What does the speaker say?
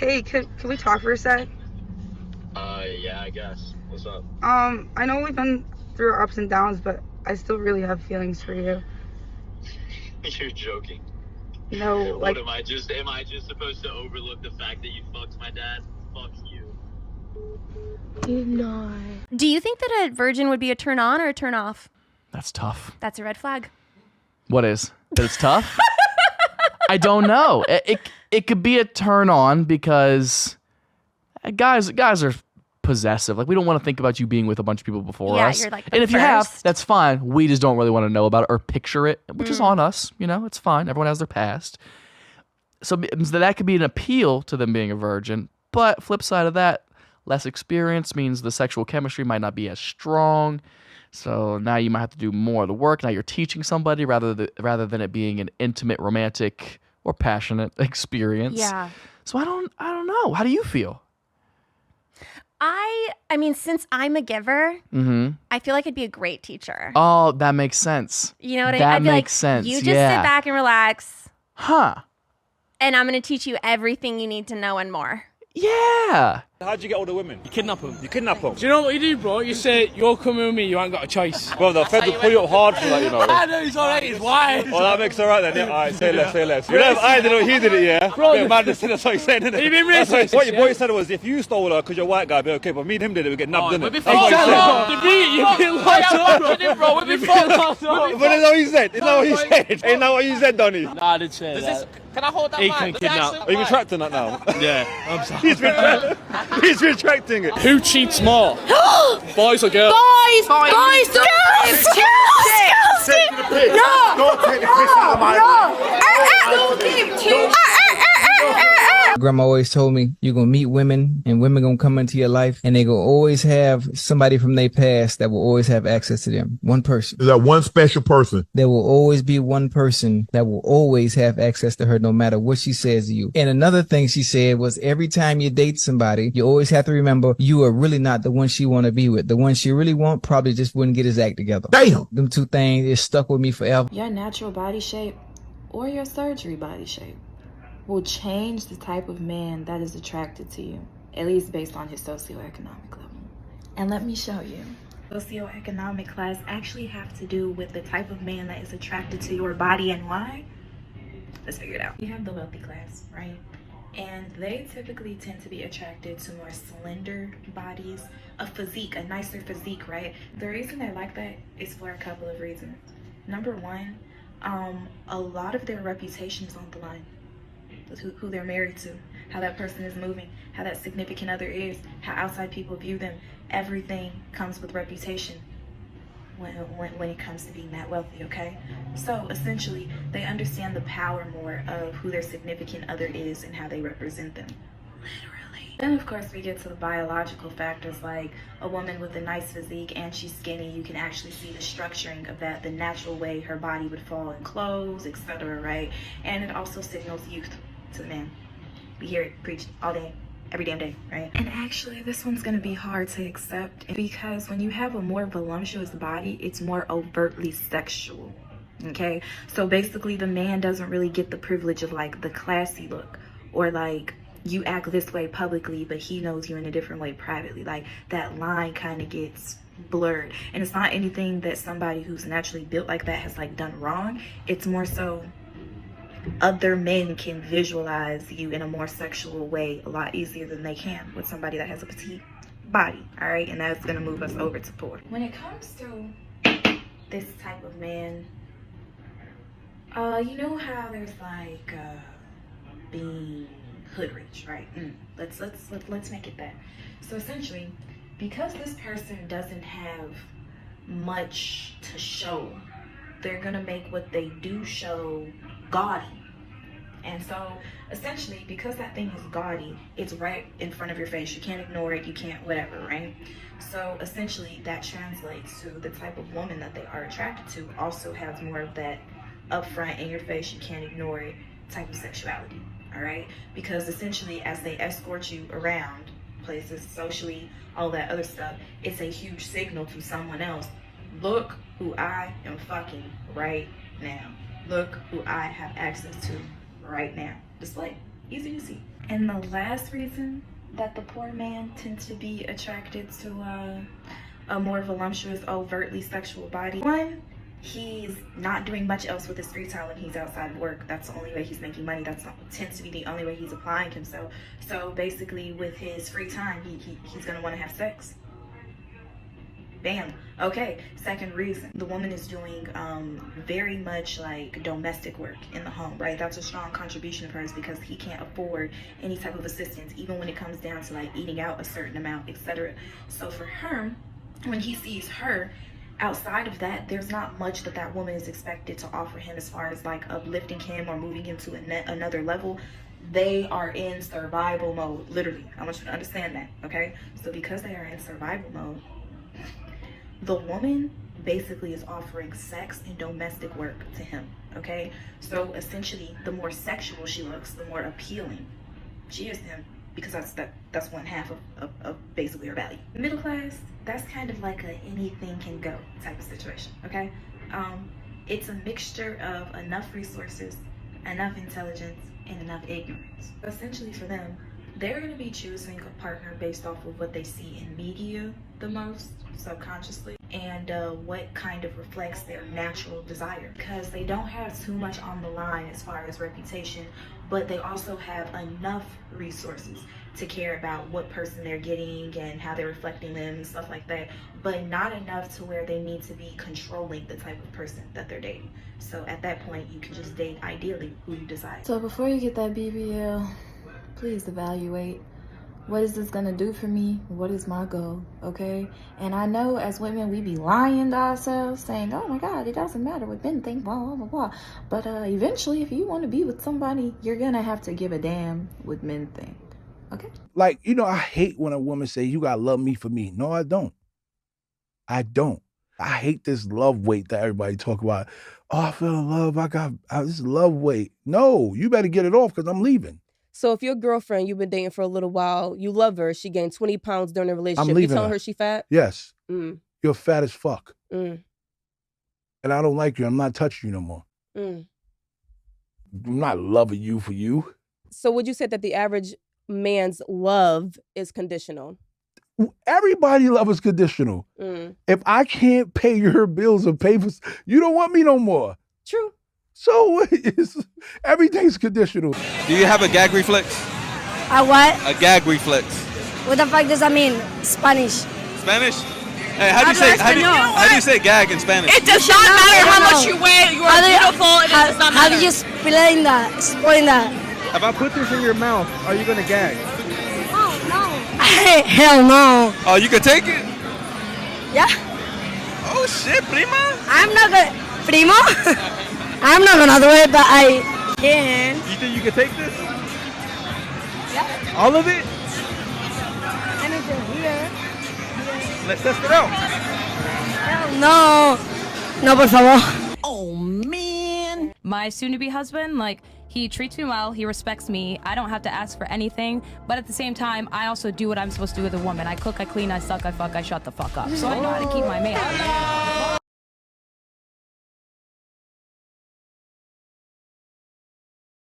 Hey, can we talk for a sec? Yeah, I guess. What's up? I know we've been through our ups and downs, but I still really have feelings for you. You're joking. You know, like, What am I just supposed to overlook the fact that you fucked my dad? Fuck you. you're not. Do you think that a virgin would be a turn on or a turn off? That's tough. That's a red flag. What is? That it's tough? I don't know. It could be a turn on because guys are possessive. Like, we don't want to think about you being with a bunch of people before us. You're like the and if you have, first. that's fine. We just don't really want to know about it or picture it, which is on us. You know, it's fine. Everyone has their past. So that could be an appeal to them being a virgin. But flip side of that, less experience means the sexual chemistry might not be as strong. So now you might have to do more of the work. Now you're teaching somebody rather than it being an intimate, romantic, or passionate experience. Yeah. So I don't know. How do you feel? I mean, since I'm a giver, I feel like I'd be a great teacher. Oh, that makes sense. You know what I mean? That I'd be makes like, sense. You just Yeah. sit back and relax, Huh. and I'm going to teach you everything you need to know and more. Yeah. How'd you get all the women? You kidnap them. You kidnap them? Do you know what you do, bro? You say, you're coming with me, you ain't got a choice. Well, the feds will pull you up hard for that, you know. I know, he's alright, he's why? Oh, that makes it alright then, yeah. Alright, say less. You know, if I did it, he did it, yeah? Bro, Bit of madness, that's what he's saying, isn't it? You been That's racist, what your boy yeah? said was, if you stole her because you're a white guy, it'd be okay, but me and him did it, we get nabbed, didn't it? We've That's been what he fucked said. up. You've been locked up, bro. We've been fucked up. But that's what he said. Isn't that what he said? Ain't that what you said, Donny? Nah, I didn't say that. Can I hold that He mic? can Does it kidnap. actually Are you mic? retracting that now? Yeah, I'm sorry. He's retracting it. Who cheats more? Boys or girls? Boys! Boys! Girls! Girls! Grandma always told me you're gonna meet women and women gonna come into your life and they gonna always have somebody from their past that will always have access to them. One person. Is that one special person? There will always be one person that will always have access to her no matter what she says to you. And another thing she said was every time you date somebody, you always have to remember you are really not the one she want to be with. The one she really want probably just wouldn't get his act together. Damn. Them two things is stuck with me forever. Your natural body shape or your surgery body shape will change the type of man that is attracted to you, at least based on his socioeconomic level. And let me show you. Socioeconomic class actually have to do with the type of man that is attracted to your body and why. Let's figure it out. You have the wealthy class, right? And they typically tend to be attracted to more slender bodies, a physique, a nicer physique, right? The reason they like that is for a couple of reasons. Number one, a lot of their reputation is on the line. Who they're married to, how that person is moving, how that significant other is, how outside people view them. Everything comes with reputation when it comes to being that wealthy, okay? So essentially, they understand the power more of who their significant other is and how they represent them. Literally. Then of course we get to the biological factors, like a woman with a nice physique and she's skinny, you can actually see the structuring of that, the natural way her body would fall in clothes, etc., right? And it also signals youth to men. We hear it preached all day, every damn day, right? And actually this one's gonna be hard to accept because when you have a more voluptuous body, it's more overtly sexual, okay? So basically the man doesn't really get the privilege of like the classy look, or like you act this way publicly but he knows you in a different way privately. Like that line kind of gets blurred, and it's not anything that somebody who's naturally built like that has like done wrong. It's more so other men can visualize you in a more sexual way a lot easier than they can with somebody that has a petite body, all right? And that's gonna move us over to poor. When it comes to this type of man, you know how there's like being hood rich, right? Let's make it that. So essentially, because this person doesn't have much to show, they're gonna make what they do show gaudy. And so essentially, because that thing is gaudy, it's right in front of your face. You can't ignore it, you can't whatever, right? So essentially that translates to the type of woman that they are attracted to also has more of that upfront, in your face, you can't ignore it type of sexuality, all right? Because essentially as they escort you around places, socially, all that other stuff, it's a huge signal to someone else. Look who I am fucking right now. Look who I have access to right now. Just like, Easy to see. And the last reason that the poor man tends to be attracted to a more voluptuous, overtly sexual body. One, he's not doing much else with his free time when he's outside of work. That's the only way he's making money. Tends to be the only way he's applying himself. So basically with his free time, he's gonna wanna have sex. Bam. Okay, second reason. The woman is doing very much like domestic work in the home, right? That's a strong contribution of hers because he can't afford any type of assistance, even when it comes down to like eating out a certain amount, etc. So for her, when he sees her, outside of that, there's not much that woman is expected to offer him as far as like uplifting him or moving him to another level. They are in survival mode, literally. I want you to understand that, okay? So because they are in survival mode, the woman basically is offering sex and domestic work to him, okay? So essentially, the more sexual she looks, the more appealing she is to him, because that's one half of basically her value. Middle class, that's kind of like a anything can go type of situation, okay? It's a mixture of enough resources, enough intelligence, and enough ignorance. Essentially for them, they're going to be choosing a partner based off of what they see in media the most subconsciously, and what kind of reflects their natural desire, because they don't have too much on the line as far as reputation, but they also have enough resources to care about what person they're getting and how they're reflecting them and stuff like that, but not enough to where they need to be controlling the type of person that they're dating. So at that point, you can just date ideally who you decide. So before you get that BBL, please evaluate. What is this gonna do for me? What is my goal, okay? And I know as women, we be lying to ourselves saying, oh my God, it doesn't matter what men think, blah, blah, blah, blah. But eventually, if you wanna be with somebody, you're gonna have to give a damn what men think, okay? Like, you know, I hate when a woman say, you gotta love me for me. No, I don't. I don't. I hate this love weight that everybody talk about. Oh, I feel in love, I got this love weight. No, you better get it off because I'm leaving. So if your girlfriend you've been dating for a little while, you love her, she gained 20 pounds during the relationship, I'm leaving you telling her she fat? Yes. You're fat as fuck. Mm. And I don't like you. I'm not touching you no more. Mm. I'm not loving you for you. So would you say that the average man's love is conditional? Everybody love is conditional. Mm. If I can't pay your bills or pay for, you don't want me no more. True. So everything's conditional. Do you have a gag reflex? A what? A gag reflex. What the fuck does that mean? Spanish. Spanish? Hey, how do you say gag in Spanish? It does not matter how much you weigh. You are beautiful. It does not matter. How do you explain that? If I put this in your mouth, are you gonna gag? Oh no. Hell no. Oh, you can take it? Yeah. Oh shit, prima. I'm not gonna, primo. I'm not gonna do it, but I can. You think you can take this? Yeah. All of it? Anything here. Let's test it out. No. No, por favor. Oh, man. My soon-to-be husband, like, he treats me well, he respects me, I don't have to ask for anything, but at the same time, I also do what I'm supposed to do with a woman. I cook, I clean, I suck, I fuck, I shut the fuck up. So I know how to keep my man.